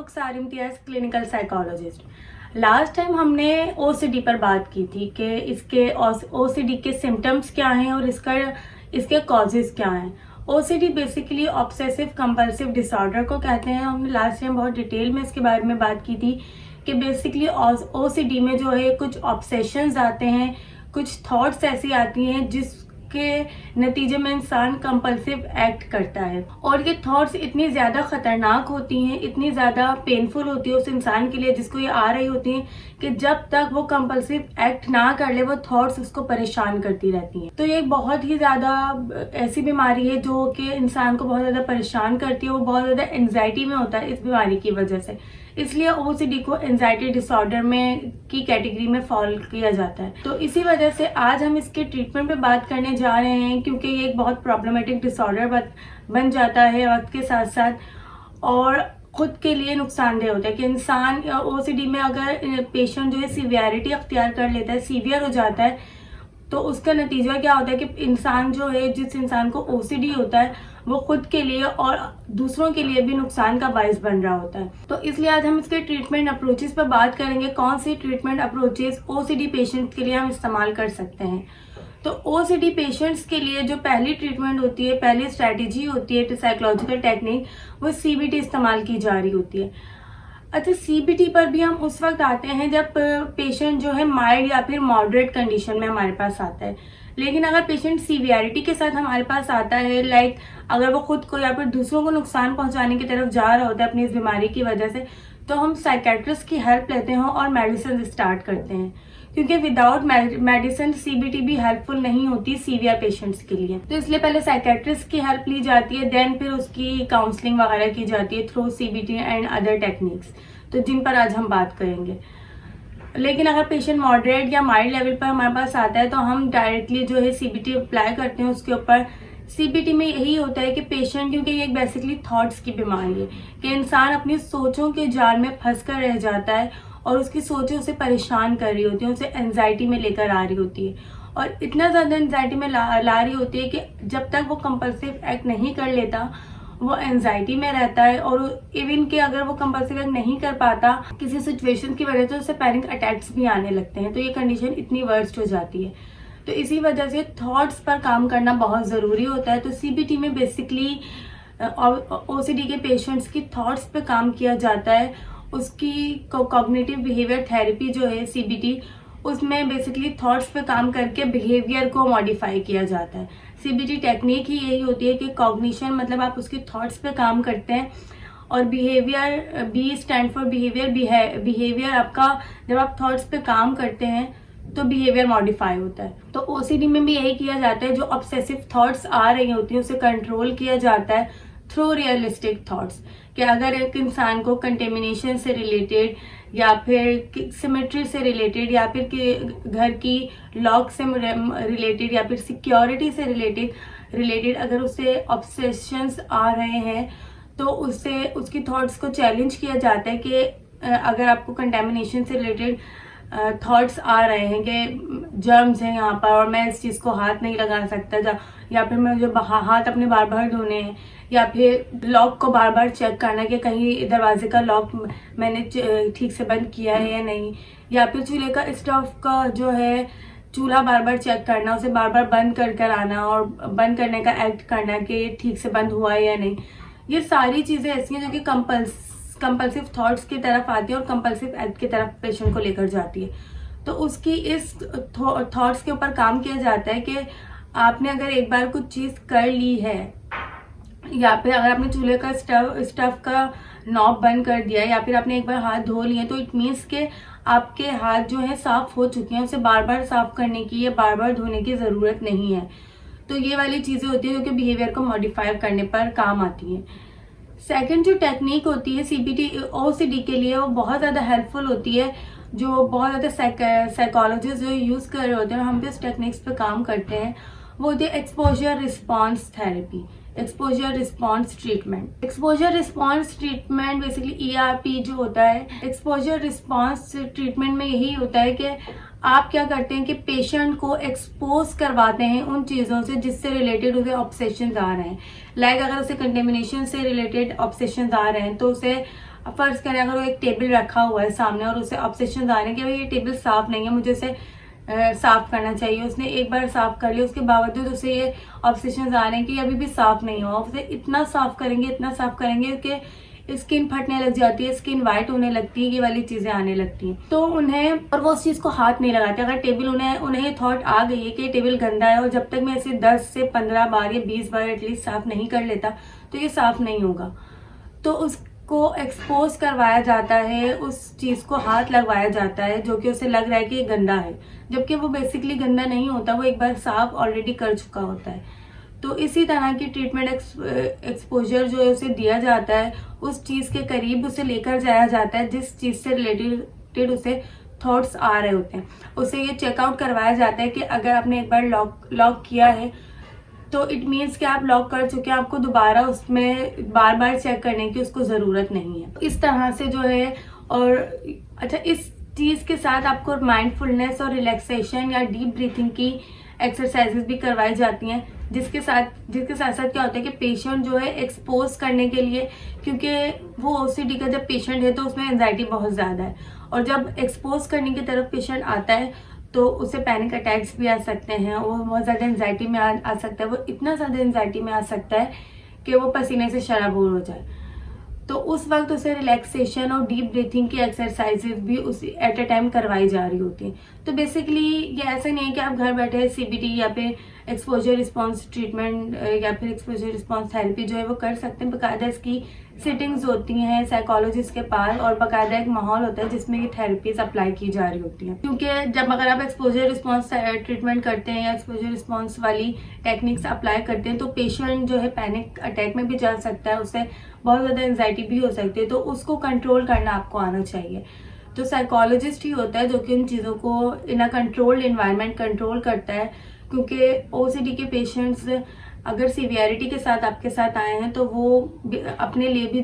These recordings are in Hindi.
रुखसार इम्तियाज़, क्लिनिकल साइकोलॉजिस्ट। लास्ट टाइम हमने ओसीडी पर बात की थी कि इसके ओसीडी के सिम्टम्स क्या हैं और इसके कॉजेज क्या हैं। OCD basically obsessive compulsive disorder को कहते हैं। हमने लास्ट टाइम बहुत डिटेल में इसके बारे में बात की थी कि बेसिकली ओसीडी में जो है कुछ ऑब्सेशंस आते हैं, कुछ थॉट्स ऐसी आती हैं जिसके नतीजे में इंसान कंपल्सिव एक्ट करता है, और ये थॉट्स इतनी ज़्यादा ख़तरनाक होती हैं, इतनी ज़्यादा पेनफुल होती है उस इंसान के लिए जिसको ये आ रही होती हैं कि जब तक वो कंपल्सिव एक्ट ना कर ले वो थॉट्स उसको परेशान करती रहती हैं। तो ये एक बहुत ही ज़्यादा ऐसी बीमारी है जो कि इंसान को बहुत ज़्यादा परेशान करती है। वो बहुत ज़्यादा एंजाइटी में होता है इस बीमारी की वजह से, इसलिए ओसीडी को एंजाइटी डिसऑर्डर में की कैटेगरी में फॉल किया जाता है। तो इसी वजह से आज हम इसके ट्रीटमेंट पे बात करने जा रहे हैं, क्योंकि ये एक बहुत प्रॉब्लमेटिक डिसऑर्डर बन जाता है वक्त के साथ साथ, और खुद के लिए नुकसानदेह होता है कि इंसान ओसीडी में अगर पेशेंट जो है सीवियरिटी अख्तियार कर लेता है, सीवियर हो जाता है, तो उसका नतीजा क्या होता है कि इंसान जो है, जिस इंसान को ओसीडी होता है, वो खुद के लिए और दूसरों के लिए भी नुकसान का बायस बन रहा होता है। तो इसलिए आज हम इसके ट्रीटमेंट अप्रोचेस पर बात करेंगे, कौन seed treatment approaches OCD patients के लिए हम इस्तेमाल कर सकते हैं। तो ओसीडी पेशेंट्स के लिए जो पहली ट्रीटमेंट होती है, पहली स्ट्रैटेजी होती है साइकोलॉजिकल टेक्निक, वो सीबीटी इस्तेमाल की जा रही होती है। अच्छा, सीबीटी पर भी हम उस वक्त आते हैं जब पेशेंट जो है माइल्ड या फिर मॉडरेट कंडीशन में हमारे पास आता है। लेकिन अगर पेशेंट सीवियरिटी के साथ हमारे पास आता है, लाइक अगर वो खुद को या फिर दूसरों को नुकसान पहुंचाने की तरफ जा रहा होता है अपनी इस बीमारी की वजह से, तो हम साइकेट्रिस्ट की हेल्प लेते हैं और मेडिसिन स्टार्ट करते हैं, क्योंकि विदाउट मेडिसिन सीबीटी भी हेल्पफुल नहीं होती सीवियर पेशेंट्स के लिए। तो इसलिए पहले साइकेट्रिस्ट की हेल्प ली जाती है, देन फिर उसकी काउंसलिंग वगैरह की जाती है through CBT and other techniques, तो जिन पर आज हम बात करेंगे। लेकिन अगर पेशेंट मॉडरेट या माइल्ड लेवल पर हमारे पास आता है तो हम डायरेक्टली जो है सीबीटी अप्लाई करते हैं उसके ऊपर। सीबीटी में यही होता है कि पेशेंट, क्योंकि ये बेसिकली थॉट्स की बीमारी है कि इंसान अपनी सोचों के जाल में फंस कर रह जाता है और उसकी सोचें उसे परेशान कर रही होती हैं, उसे एंजाइटी में लेकर आ रही होती है, और इतना ज़्यादा एंजाइटी में ला रही होती है कि जब तक वो कंपल्सिव एक्ट नहीं कर लेता वो एंजाइटी में रहता है, और इवन कि अगर वो कंपल्सिव एक्ट नहीं कर पाता किसी सिचुएशन की वजह से उसे पैनिक अटैक्स भी आने लगते हैं। तो ये कंडीशन इतनी वर्स्ट हो जाती है। तो इसी वजह से थॉट्स पर काम करना बहुत ज़रूरी होता है। तो सीबीटी में बेसिकली ओसीडी के पेशेंट्स की थॉट्स पे काम किया जाता है। उसकी कॉग्निटिव बिहेवियर थेरेपी जो है सीबीटी, उसमें बेसिकली थॉट्स पे काम करके बिहेवियर को मॉडिफाई किया जाता है। सीबीटी टेक्निक ही यही होती है कि कॉग्निशन मतलब आप उसकी थॉट्स पे काम करते हैं, और behaviour, B stand for behaviour, behaviour आपका जब आप थॉट्स पे काम करते हैं तो बिहेवियर मॉडिफाई होता है। तो ओसीडी में भी यही किया जाता है, जो ऑब्सेसिव थॉट्स आ रही होती हैं उसे कंट्रोल किया जाता है थ्रू रियलिस्टिक थॉट्स। कि अगर एक इंसान को कंटेमिनेशन से रिलेटेड या फिर सिमेट्री से रिलेटेड या फिर घर की लॉक से रिलेटेड या फिर सिक्योरिटी से रिलेटेड अगर उसे ऑब्सेशंस आ रहे हैं, तो उससे उसकी थॉट्स को चैलेंज किया जाता है कि अगर आपको कंटेमिनेशन से रिलेटेड थॉट्स आ रहे हैं कि जर्म्स हैं यहाँ पर और मैं इस चीज़ को हाथ नहीं लगा सकता, या फिर मुझे हाथ अपने बार बार धोने हैं, या फिर लॉक को बार बार चेक करना कि कहीं दरवाजे का लॉक मैंने ठीक से बंद किया है या नहीं, या फिर चूल्हे का स्टोव का जो है चूल्हा बार बार चेक करना, उसे बार बार बंद कर आना और बंद करने का एक्ट करना कि ठीक से बंद हुआ है या नहीं। ये सारी चीज़ें ऐसी हैं जो कि कंपल्सिव थॉट्स की तरफ आती है और कंपल्सिव एक्ट की तरफ पेशेंट को लेकर जाती है। तो उसकी इस थॉट्स के ऊपर काम किया जाता है कि आपने अगर एक बार कुछ चीज़ कर ली है, या फिर अगर आपने चूल्हे का स्टव का नॉब बंद कर दिया है, या फिर आपने एक बार हाथ धो लिए, तो इट मीन्स के आपके हाथ जो है साफ हो चुके हैं, उसे बार बार साफ करने की या बार बार धोने की ज़रूरत नहीं है। तो ये वाली चीज़ें होती है जो कि बिहेवियर को मॉडिफाई करने पर काम आती हैं। सेकंड जो टेक्निक होती है सीबीटी ओसीडी के लिए, वो बहुत ज़्यादा हेल्पफुल होती है, जो बहुत ज़्यादा साइकोलॉजिस्ट जो यूज़ कर रहे होते हैं, हम भी इस टेक्निक्स पे काम करते हैं, वो होती है exposure response therapy, exposure response treatment. Exposure response treatment basically ERP जो होता है, एक्सपोजर रिस्पॉन्स ट्रीटमेंट में यही होता है कि आप क्या करते हैं कि पेशेंट को एक्सपोज करवाते हैं उन चीज़ों से जिससे रिलेटेड उसे ऑब्सेशंस आ रहे हैं। लाइक अगर उसे कंटेमिनेशन से रिलेटेड ऑब्सेशंस आ रहे हैं तो उसे अब फर्ज करें अगर वो एक टेबल रखा हुआ है सामने और उसे ऑब्सेशन आ रहे हैं कि भाई ये टेबल साफ नहीं है, मुझे इसे साफ करना चाहिए। उसने एक बार साफ कर लिया, उसके बावजूद उसे ये ऑब्सेशन आ रहे हैं कि अभी भी साफ नहीं हुआ। उसे इतना साफ करेंगे कि स्किन फटने लग जाती है, स्किन वाइट होने लगती है, ये वाली चीजें आने लगती हैं। तो उन्हें और वो उस चीज को हाथ नहीं लगाते। अगर टेबल उन्हें थॉट आ गई है कि टेबल गंदा है और जब तक मैं इसे 10 से 15 बार या 20 बार एटलीस्ट साफ नहीं कर लेता तो ये साफ नहीं होगा। तो उसको एक्सपोज करवाया जाता है, उस चीज को हाथ लगवाया जाता है जो कि उसे लग रहा है कि ये गंदा है, जबकि वो बेसिकली गंदा नहीं होता, वो एक बार साफ ऑलरेडी कर चुका होता है। तो इसी तरह की ट्रीटमेंट एक्सपोजर जो है उसे दिया जाता है, उस चीज के करीब उसे लेकर जाया जाता है जिस चीज से रिलेटेड उसे थॉट्स आ रहे होते हैं। उसे ये चेकआउट करवाया जाता है कि अगर आपने एक बार लॉक किया है तो इट मीन्स कि आप लॉक कर चुके हैं, आपको दोबारा उसमें बार बार चेक करने की उसको जरूरत नहीं है। इस तरह से जो है, और अच्छा, इस चीज के साथ आपको माइंडफुलनेस और रिलैक्सेशन या डीप ब्रीथिंग की एक्सरसाइजेस भी करवाई जाती हैं, जिसके साथ साथ क्या होता है कि पेशेंट जो है एक्सपोज करने के लिए, क्योंकि वो ओसीडी का जब पेशेंट है तो उसमें एंजाइटी बहुत ज्यादा है, और जब एक्सपोज करने की तरफ पेशेंट आता है तो उसे पैनिक अटैक्स भी आ सकते हैं, वो बहुत ज्यादा एंजाइटी में आ सकता है, वो इतना ज्यादा एंजाइटी में आ सकता है कि वो पसीने से शराबोर हो जाए। तो उस वक्त उसे रिलैक्सेशन और डीप ब्रीथिंग की एक्सरसाइजेज भी उसी एट अ टाइम करवाई जा रही होती हैं। तो बेसिकली ये ऐसा नहीं है कि आप घर बैठे सीबीटी या फिर एक्सपोजर रिस्पॉन्स ट्रीटमेंट या फिर एक्सपोजर रिस्पॉन्स थेरेपी जो है वो कर सकते हैं। बाकायदा इसकी सिटिंग्स होती हैं साइकोलॉजिस्ट के पास, और बाकायदा एक माहौल होता है जिसमें ये थेरेपीज अप्लाई की जा रही होती हैं। क्योंकि जब अगर आप एक्सपोजर रिस्पॉन्स ट्रीटमेंट करते हैं या एक्सपोजर रिस्पॉन्स वाली टेक्निक्स अप्लाई करते हैं तो पेशेंट जो है पैनिक अटैक में भी जा सकता है, उससे बहुत ज़्यादा एंजाइटी भी हो सकती है, तो उसको कंट्रोल करना आपको आना चाहिए। तो साइकोलॉजिस्ट ही होता है जो कि उन चीज़ों को इन अ कंट्रोल्ड एनवायरनमेंट कंट्रोल करता है, क्योंकि ओसीडी के पेशेंट्स अगर सीवियरिटी के साथ आपके साथ आए हैं तो वो अपने लिए भी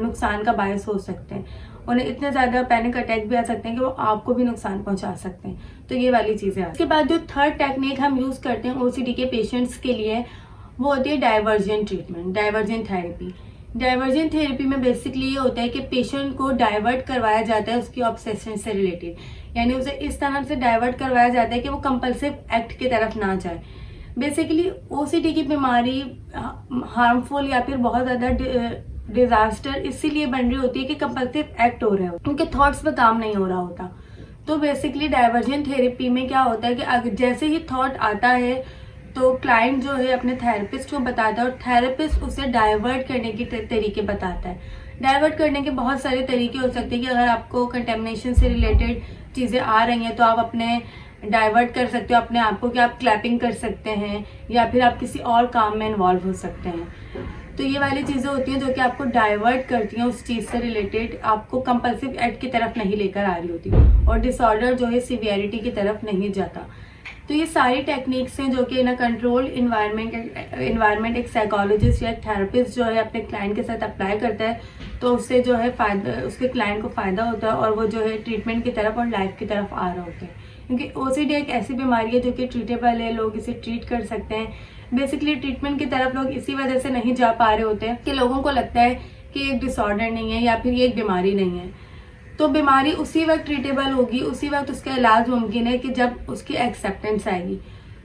नुकसान का बायस हो सकते हैं, उन्हें इतने ज़्यादा पैनिक अटैक भी आ सकते हैं कि वो आपको भी नुकसान पहुंचा सकते हैं। तो ये वाली चीज़ें। इसके बाद जो थर्ड टेक्निक हम यूज़ करते हैं ओसीडी के पेशेंट्स के लिए वो होती है divergent treatment, divergent therapy. Divergent therapy में बेसिकली ये होता है कि पेशेंट को डाइवर्ट करवाया जाता है उसकी ऑब्सेशन से रिलेटेड, यानी उसे इस तरह से डाइवर्ट करवाया जाता है कि वो कंपल्सिव एक्ट की तरफ ना जाए। बेसिकली ओसीडी की बीमारी हार्मफुल या फिर बहुत ज़्यादा डिजास्टर इसीलिए बन रही होती है कि कंपल्सिव एक्ट हो रहे हो, उनके थॉट्स पे काम नहीं हो रहा होता। तो बेसिकली डाइवर्जेंट थेरेपी में क्या होता है कि जैसे ही थॉट आता है तो क्लाइंट जो है अपने थेरेपिस्ट को बताता है और थेरेपिस्ट उसे डाइवर्ट करने के तरीके बताता है। डाइवर्ट करने के बहुत सारे तरीके हो सकते हैं कि अगर आपको कंटेमिनेशन से रिलेटेड चीज़ें आ रही हैं तो आप अपने डाइवर्ट कर सकते हो अपने आप को, कि आप क्लैपिंग कर सकते हैं या फिर आप किसी और काम में इन्वॉल्व हो सकते हैं। तो ये वाली चीज़ें होती हैं जो कि आपको डाइवर्ट करती हैं उस चीज़ से रिलेटेड, आपको कंपल्सिव एक्ट की तरफ नहीं लेकर आ रही होती और डिसऑर्डर जो है सीवियरिटी की तरफ नहीं जाता। तो ये सारी टेक्निक्स हैं जो कि इन अ कंट्रोल इन्वायरमेंट एक साइकोलॉजिस्ट या एक थेरेपिस्ट जो है अपने क्लाइंट के साथ अप्लाई करता है तो उससे जो है फायदा, उसके क्लाइंट को फ़ायदा होता है और वो जो है ट्रीटमेंट की तरफ और लाइफ की तरफ आ रहा होता है। क्योंकि ओसीडी एक ऐसी बीमारी है जो कि ट्रीटेबल है, लोग इसे ट्रीट कर सकते हैं। बेसिकली ट्रीटमेंट की तरफ लोग इसी वजह से नहीं जा पा रहे होते हैं कि लोगों को लगता है कि एक डिसऑर्डर नहीं है या फिर ये एक बीमारी नहीं है। तो बीमारी उसी वक्त ट्रीटेबल होगी, उसी वक्त उसका इलाज मुमकिन है कि जब उसकी एक्सेप्टेंस आएगी।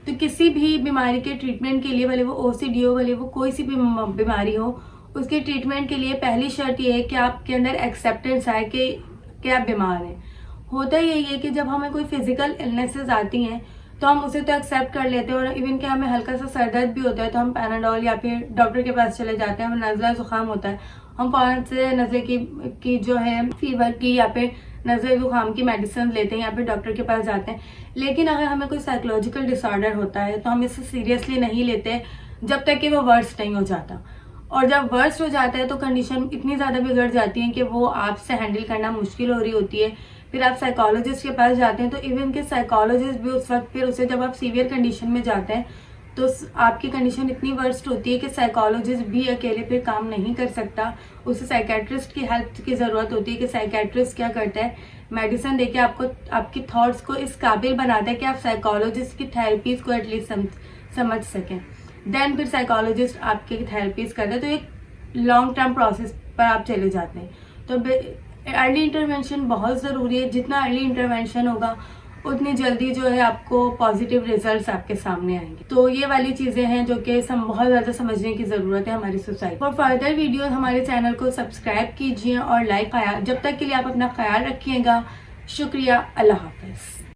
तो किसी भी बीमारी के ट्रीटमेंट के लिए, भले वो ओसीडी हो, भले वो कोई सी भी बीमारी हो, उसके ट्रीटमेंट के लिए पहली शर्त ये है कि आपके अंदर एक्सेप्टेंस आए कि आप बीमार हैं। होता यही है कि जब हमें कोई फिजिकल इलनेसेस आती हैं तो हम उसे तो एक्सेप्ट कर लेते हैं, और इवन कि हमें हल्का सा सरदर्द भी होता है तो हम पैनाडोल या फिर डॉक्टर के पास चले जाते हैं। हमें नज़ला जुकाम होता है, हम फौरन से नज़ले की जो है फीवर की या फिर नज़ले जुकाम की मेडिसिन लेते हैं या फिर डॉक्टर के पास जाते हैं। लेकिन अगर हमें कोई साइकोलॉजिकल डिसऑर्डर होता है तो हम इसे सीरियसली नहीं लेते जब तक कि वो वर्स्ट नहीं हो जाता, और जब वर्स्ट हो जाता है तो कंडीशन इतनी ज़्यादा बिगड़ जाती है कि वो आपसे हैंडल करना मुश्किल हो रही होती है। फिर आप साइकोलॉजिस्ट के पास जाते हैं तो इवन के साइकोलॉजिस्ट भी उस वक्त फिर उसे, जब आप सीवियर कंडीशन में जाते हैं तो आपकी कंडीशन इतनी वर्स्ट होती है कि साइकोलॉजिस्ट भी अकेले फिर काम नहीं कर सकता, उसे साइकेट्रिस्ट की हेल्प की ज़रूरत होती है। कि साइकेट्रिस्ट क्या करता है, मेडिसिन देके आपको आपकी थॉट्स को इस काबिल बनाता है कि आप साइकोलॉजिस्ट की थेरेपीज को एटलीस्ट समझ सकें। देन फिर साइकोलॉजिस्ट आपके थेरेपीज करता है, तो एक लॉन्ग टर्म प्रोसेस पर आप चले जाते हैं। तो अर्ली इंटरवेंशन बहुत ज़रूरी है। जितना अर्ली इंटरवेंशन होगा उतनी जल्दी जो है आपको पॉजिटिव रिजल्ट्स आपके सामने आएंगे। तो ये वाली चीज़ें हैं जो कि बहुत ज़्यादा समझने की ज़रूरत है हमारी सोसाइटी। फॉर फर्दर वीडियो हमारे चैनल को सब्सक्राइब कीजिए और लाइक। जब तक के लिए आप अपना ख्याल रखिएगा। शुक्रिया। अल्लाह हाफिज़।